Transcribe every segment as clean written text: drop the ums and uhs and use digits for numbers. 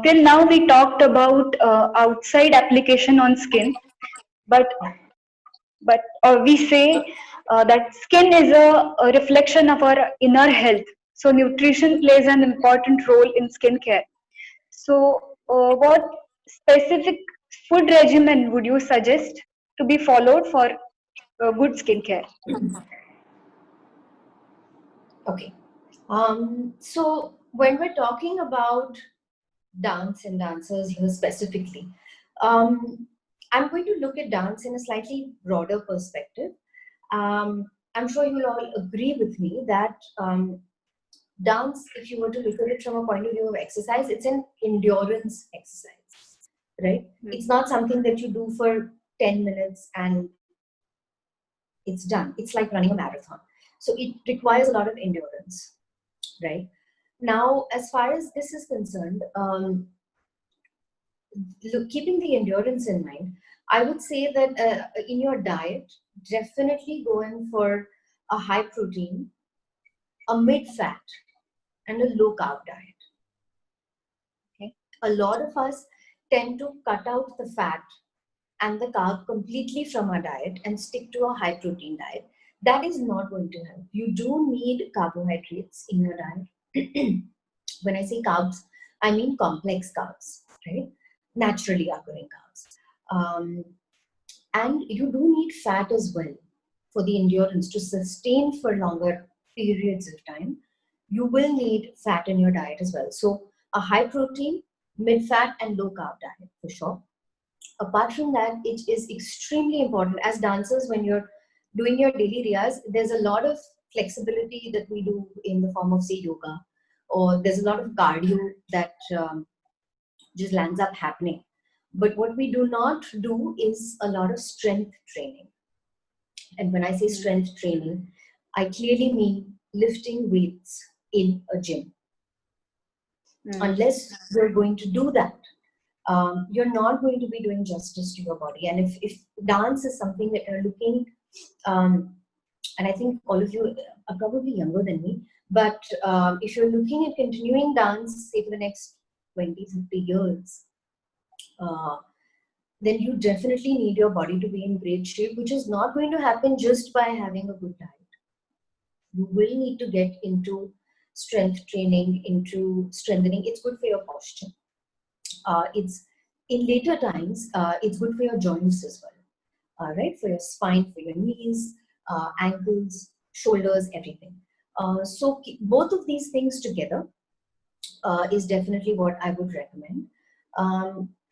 Till now, we talked about outside application on skin, but we say that skin is a reflection of our inner health. So nutrition plays an important role in skincare. So, what specific food regimen would you suggest to be followed for good skincare? Okay. So when we're talking about dance and dancers here specifically, um, I'm going to look at dance in a slightly broader perspective. I'm sure you'll all agree with me that dance, if you were to look at it from a point of view of exercise, it's an endurance exercise, right? It's not something that you do for 10 minutes and it's done. It's like running a marathon. So it requires a lot of endurance, right? Now, as far as this is concerned, keeping the endurance in mind, I would say that in your diet, definitely go in for a high protein, a mid fat, and a low carb diet. Okay, a lot of us tend to cut out the fat and the carb completely from our diet and stick to a high protein diet. That is not going to help. You do need carbohydrates in your diet. When I say carbs, I mean complex carbs, right? Naturally occurring carbs. And you do need fat as well for the endurance to sustain for longer periods of time. You will need fat in your diet as well. So a high protein, mid fat, and low carb diet for sure. Apart from that, it is extremely important as dancers when you're doing your daily riyaz. There's a lot of flexibility that we do in the form of say yoga, or there's a lot of cardio that just lands up happening. But what we do not do is a lot of strength training. And when I say strength training, I clearly mean lifting weights in a gym. Unless you're going to do that, you're not going to be doing justice to your body. And if dance is something that you're looking, and I think all of you are probably younger than me, but if you're looking at continuing dance, say for the next 20, 30 years, then you definitely need your body to be in great shape, which is not going to happen just by having a good diet. You will need to get into strength training, into strengthening. It's good for your posture. It's in later times, it's good for your joints as well, right? For your spine, for your knees, ankles, shoulders, everything. So both of these things together is definitely what I would recommend.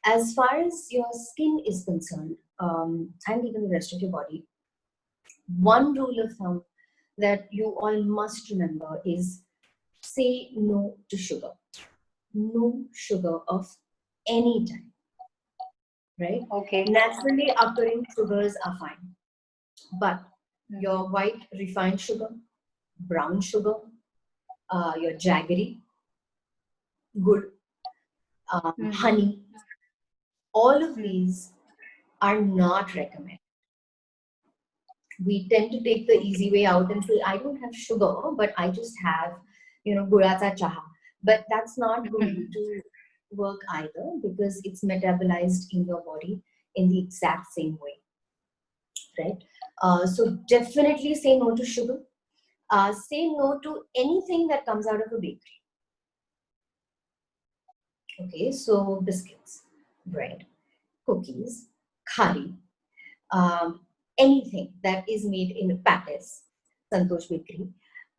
As far as your skin is concerned, and even the rest of your body, one rule of thumb that you all must remember is say no to sugar. No sugar of any type, right? Okay. Naturally occurring sugars are fine, but your white refined sugar, brown sugar, your jaggery, good, honey, all of these are not recommended. We tend to take the easy way out and say, I don't have sugar, but I just have, gulacha chaha. But that's not going to work either because it's metabolized in your body in the exact same way, right? So definitely say no to sugar. Say no to anything that comes out of a bakery. Okay, so biscuits, bread, cookies, curry, anything that is made in pates, Santosh Bakery.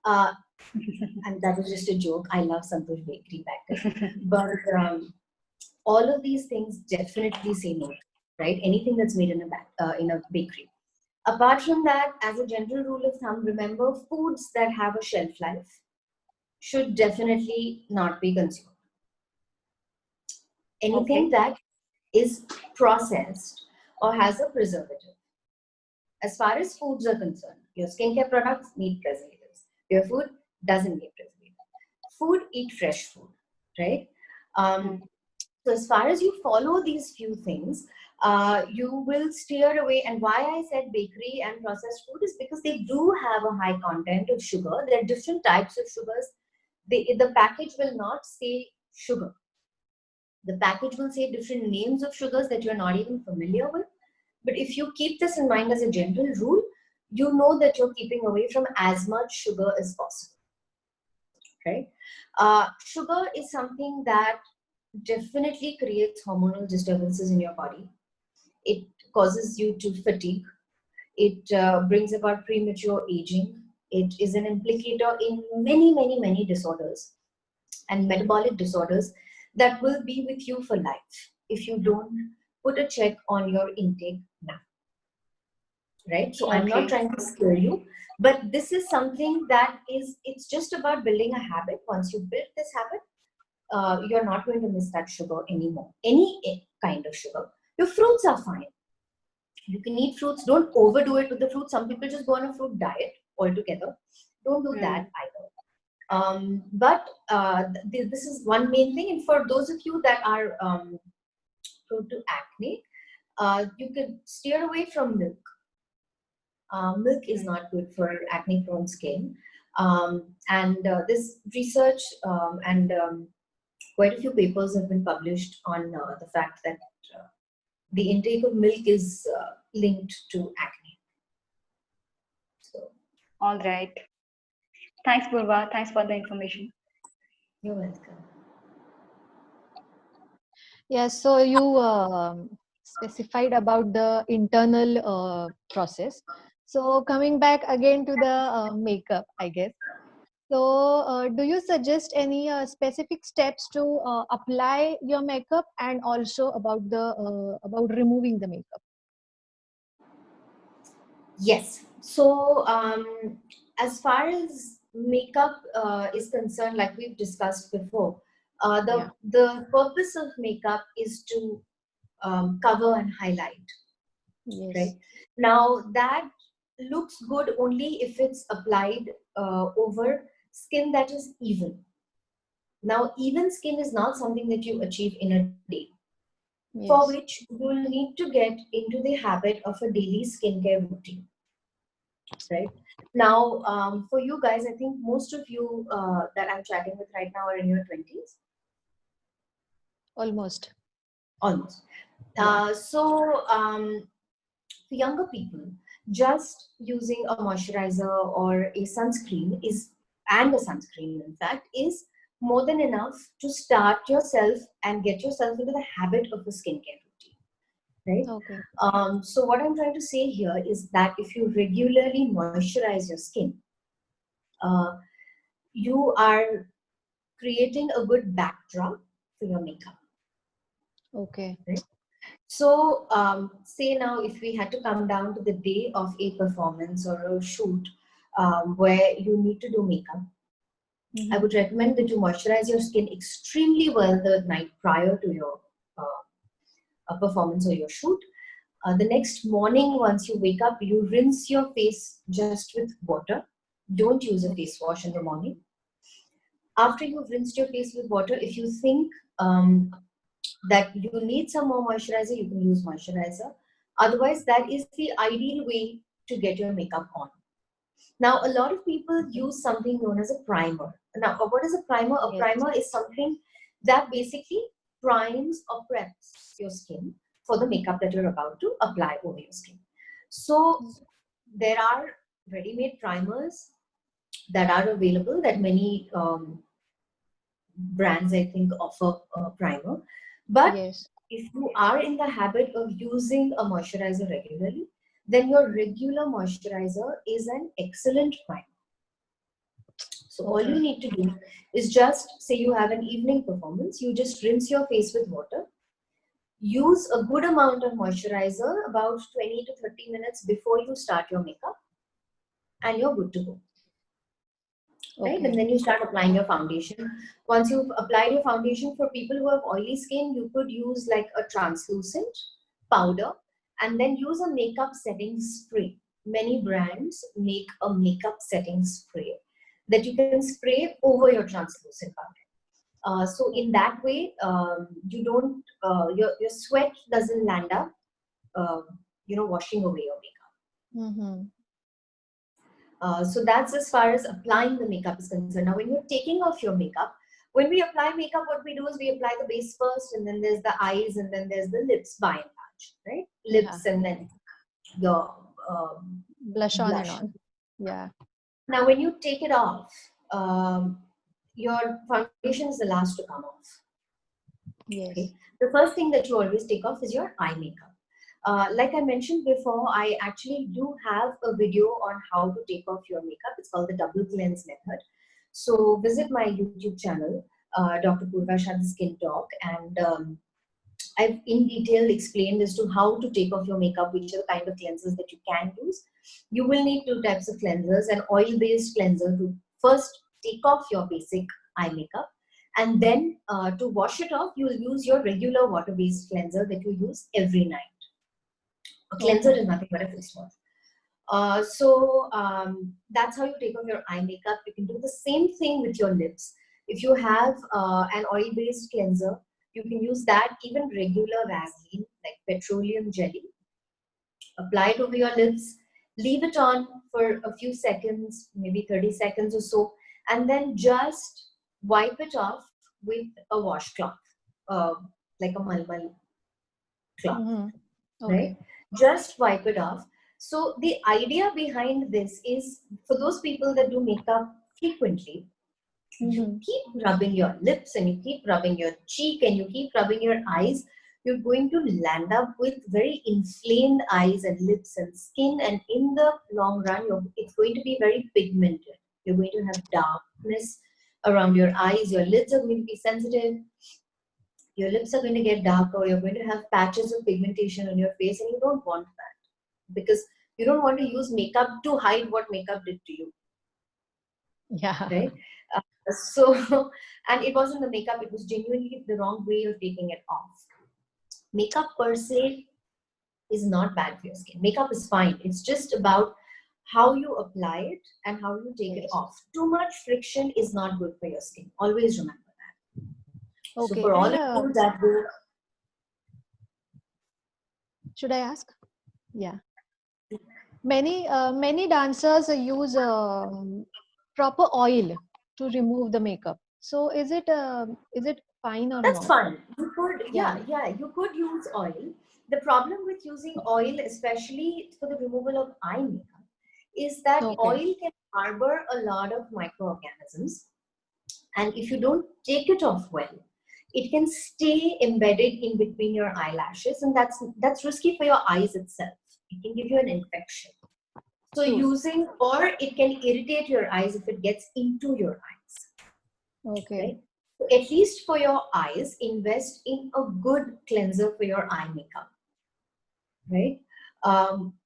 And that was just a joke. I love Santosh Bakery packets. But all of these things definitely say no, right? Anything that's made in a bakery. Apart from that, as a general rule of thumb, remember foods that have a shelf life should definitely not be consumed. Anything that is processed or has a preservative. As far as foods are concerned, your skincare products need preservatives. Your food doesn't need preservatives. Food, eat fresh food, right? So as far as you follow these few things, you will steer away. And why I said bakery and processed food is because they do have a high content of sugar. There are different types of sugars. The package will not say sugar. The package will say different names of sugars that you're not even familiar with. But if you keep this in mind as a general rule, you know that you're keeping away from as much sugar as possible, right? Sugar is something that definitely creates hormonal disturbances in your body. It causes you to fatigue. It brings about premature aging. It is an implicator in many, many, many disorders and metabolic disorders that will be with you for life if you don't put a check on your intake now. Right? So I'm not Okay. trying to scare you, but this is something that is, it's just about building a habit. Once you build this habit, you're not going to miss that sugar anymore. Any kind of sugar. Your fruits are fine. You can eat fruits. Don't overdo it with the fruits. Some people just go on a fruit diet altogether. Don't do that Hmm. either. But this is one main thing. And for those of you that are prone to acne, you can steer away from milk. Milk is Hmm. not good for acne prone skin. And this research and quite a few papers have been published on the fact that uh, the intake of milk is linked to acne. So, All right. Thanks, Purva. Thanks for the information. you're welcome. Yes, so you specified about the internal process. So coming back again to the makeup, I guess. So do you suggest any specific steps to apply your makeup, and also about the about removing the makeup? Yes. So, as far as makeup is concerned, like we've discussed before, Yeah. the purpose of makeup is to cover and highlight, right? Yes. Now that looks good only if it's applied over skin that is even. Now, even skin is not something that you achieve in a day, for Yes. which you will need to get into the habit of a daily skincare routine, right? Now, for you guys, I think most of you that I'm chatting with right now are in your 20s, Almost. almost. Yeah. So, for younger people, just using a moisturizer or a sunscreen is, and a sunscreen in fact, is more than enough to start yourself and get yourself into the habit of a skincare routine, right? Okay. So what I'm trying to say here is that if you regularly moisturize your skin, uh, you are creating a good backdrop for your makeup, Okay. right? So, say now if we had to come down to the day of a performance or a shoot where you need to do makeup, I Mm-hmm. would recommend that you moisturize your skin extremely well the night prior to your performance or your shoot. The next morning, once you wake up, you rinse your face just with water. Don't use a face wash in the morning. After you've rinsed your face with water, if you think that you need some more moisturizer, you can use moisturizer. Otherwise, that is the ideal way to get your makeup on. Now, a lot of people Okay. use something known as a primer. Now, what is a primer? A Yes. primer is something that basically primes or preps your skin for the makeup that you're about to apply over your skin. So, there are ready-made primers that are available that many brands, I think, offer a primer. But Yes. if you are in the habit of using a moisturizer regularly, then your regular moisturizer is an excellent primer. So all you Okay. need to do is just say you have an evening performance, you just rinse your face with water, use a good amount of moisturizer about 20 to 30 minutes before you start your makeup, and you're good to go. Right? And Okay. then you start applying your foundation. Once you've applied your foundation, for people who have oily skin, you could use like a translucent powder and then use a makeup setting spray. Many brands make a makeup setting spray that you can spray over your translucent powder. So in Okay. that way, you don't your sweat doesn't land up, uh, washing away your makeup. Mm-hmm. So that's as far as applying the makeup is concerned. Now, when you're taking off your makeup, When we apply makeup, what we do is we apply the base first, and then there's the eyes, and then there's the lips by and large, right? Yeah. Lips and then your Blush on and blush. on. Yeah. Now, when you take it off, your foundation is the last to come off. Okay. Yes. The first thing that you always take off is your eye makeup. Like I mentioned before, I actually do have a video on how to take off your makeup. It's called the double cleanse method. So visit my YouTube channel, Dr. Poorva Shah the Skin Talk, and I've in detail explained as to how to take off your makeup, which are the kind of cleansers that you can use. You will need two types of cleansers: an oil-based cleanser to first take off your basic eye makeup, and then to wash it off, you will use your regular water-based cleanser that you use every night. A cleanser is nothing but a face wash. That's how you take off your eye makeup. You can do the same thing with your lips. If you have an oil-based cleanser, you can use that, even regular Vaseline, like petroleum jelly. Apply it over your lips, leave it on for a few seconds, maybe 30 seconds or so, and then just wipe it off with a washcloth, like a malmal cloth, Okay. right? Just wipe it off. So the idea behind this is for those people that do makeup frequently, you keep rubbing your lips and you keep rubbing your cheek and you keep rubbing your eyes, you're going to land up with very inflamed eyes and lips and skin, and in the long run, it's going to be very pigmented. You're going to have darkness around your eyes, your lids are going to be sensitive, your lips are going to get darker, you're going to have patches of pigmentation on your face, and you don't want that because you don't want to use makeup to hide what makeup did to you, Yeah. right? So, and it wasn't the makeup, it was genuinely the wrong way of taking it off. Makeup per se is not bad for your skin. Makeup is fine. It's just about how you apply it and how you take it Yes. off. Too much friction is not good for your skin. Always remember that. So Okay. for all And of you that do, should I ask? Yeah. Many dancers use proper oil to remove the makeup. So is it fine or that's not? fine. You could, Yeah. you could use oil. The problem with using oil, especially for the removal of eye makeup, is that Okay. oil can harbor a lot of microorganisms. And if you don't take it off well, it can stay embedded in between your eyelashes, and that's risky for your eyes itself. It can give you an infection. So True. using, or it can irritate your eyes if it gets into your eyes, Okay. right? So at least for your eyes, invest in a good cleanser for your eye makeup, right?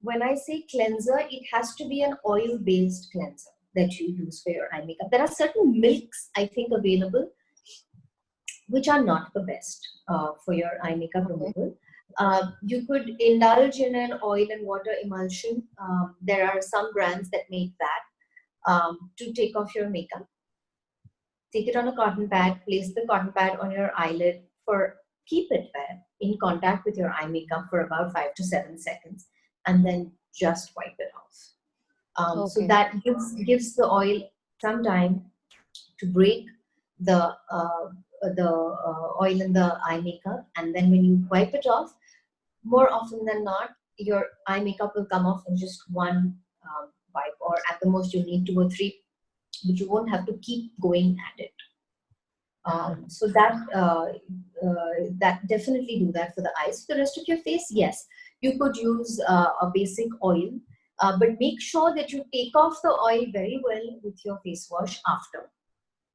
When I say cleanser, it has to be an oil-based cleanser that you use for your eye makeup. There are certain milks, I think, available which are not the best for your eye makeup Okay. removal. You could indulge in an oil and water emulsion. There are some brands that make that to take off your makeup. Take it on a cotton pad, place the cotton pad on your eyelid keep it there in contact with your eye makeup for about 5 to 7 seconds, and then just wipe it off. So Okay. that gives the oil some time to break the oil in the eye makeup, and then when you wipe it off, more often than not, your eye makeup will come off in just one wipe, or at the most you need 2 or 3, but you won't have to keep going at it. So that definitely do that for the eyes. For the rest of your face, yes, you could use a basic oil, but make sure that you take off the oil very well with your face wash after.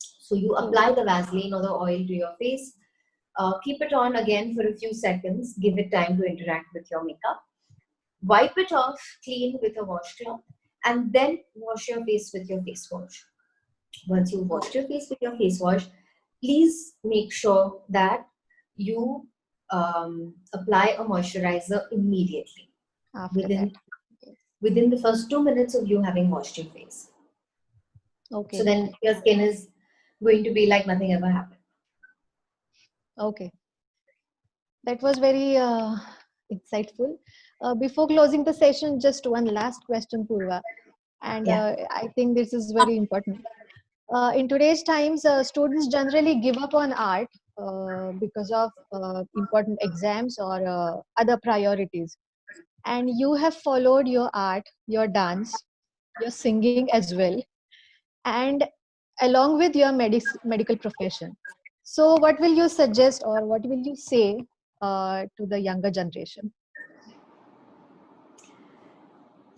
So you True. apply the Vaseline or the oil to your face, keep it on again for a few seconds, give it time to interact with your makeup, wipe it off clean with a washcloth, and then wash your face with your face wash. Once you've washed your face with your face wash, please make sure that you apply a moisturizer immediately After that. within the first 2 minutes of you having washed your face. So Okay. then your skin is going to be like nothing ever happened. Okay. That was very insightful. Before closing the session, just one last question, Purva. And Yeah. I think this is very important. in today's times, students generally give up on art because of important exams or other priorities. And you have followed your art, your dance, your singing as well, and along with your medical profession. So, what will you suggest or what will you say to the younger generation?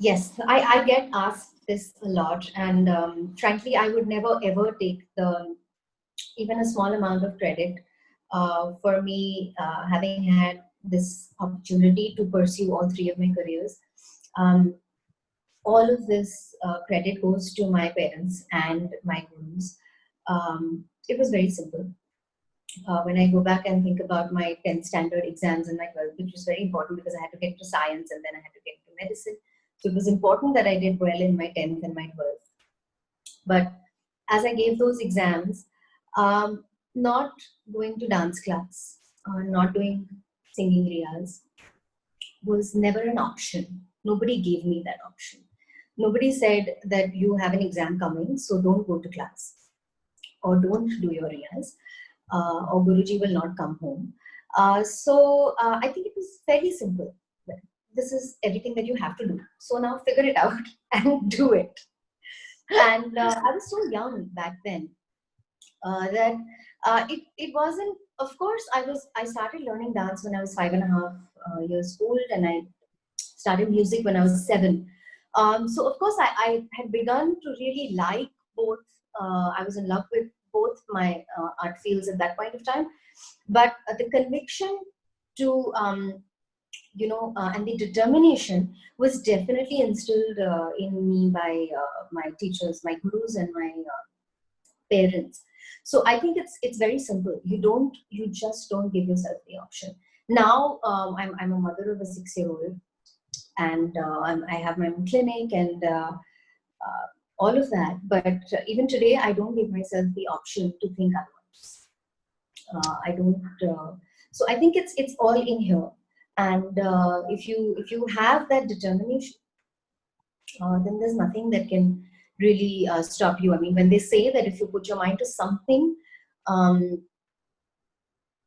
Yes, I get asked this a lot, and frankly, I would never ever take the even a small amount of credit for me having had this opportunity to pursue all three of my careers. Um, all of this credit goes to my parents and my gurus. It was very simple. When I go back and think about my 10th standard exams and my 12th, which was very important because I had to get to science and then I had to get to medicine. So it was important that I did well in my 10th and my 12th. But as I gave those exams, not going to dance class, not doing singing riyas was never an option. Nobody gave me that option. Nobody said that you have an exam coming, so don't go to class or don't do your riyas, or Guruji will not come home. I think it was fairly simple. This is everything that you have to do. So now figure it out and do it. And I was so young back then that it wasn't. Of course, I started learning dance when I was 5.5 years old, and I started music when I was 7. So of course, I had begun to really like both. I was in love with both my art fields at that point of time, but the conviction to and the determination was definitely instilled in me by my teachers, my gurus, and my parents. So I think it's very simple. You just don't give yourself the option. Now I'm a mother of a 6-year-old, and I have my own clinic and all of that. But even today, I don't give myself the option to think otherwise. I don't. So I think it's all in here. And if you have that determination, then there's nothing that can really stop you. I mean, when they say that if you put your mind to something, um,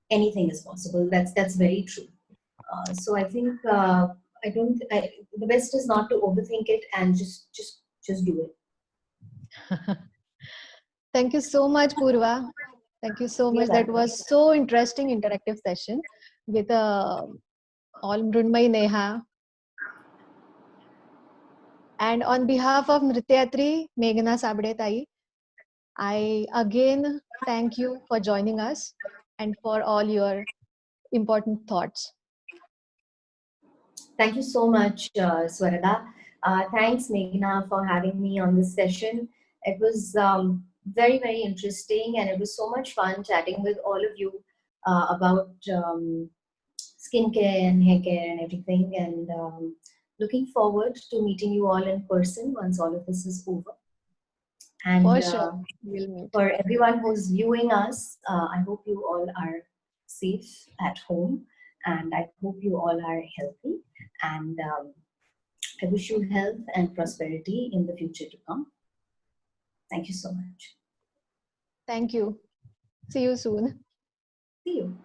anything is possible. That's very true. So I think I don't. The best is not to overthink it and just do it. Thank you so much, Poorva. Thank you so You're much. That welcome. was so interesting interactive session with all Mrunmay Neha. And on behalf of Nrityayatri, Meghna Sabde Tai, I again thank you for joining us and for all your important thoughts. Thank you so much, Swarada. Thanks, Meghna, for having me on this session. It was very, very interesting, and it was so much fun chatting with all of you about skincare and hair care and everything. And looking forward to meeting you all in person once all of this is over. For And sure, we'll meet. for everyone who's viewing us, I hope you all are safe at home, and I hope you all are healthy. And I wish you health and prosperity in the future to come. Thank you so much. Thank you. See you soon. See you.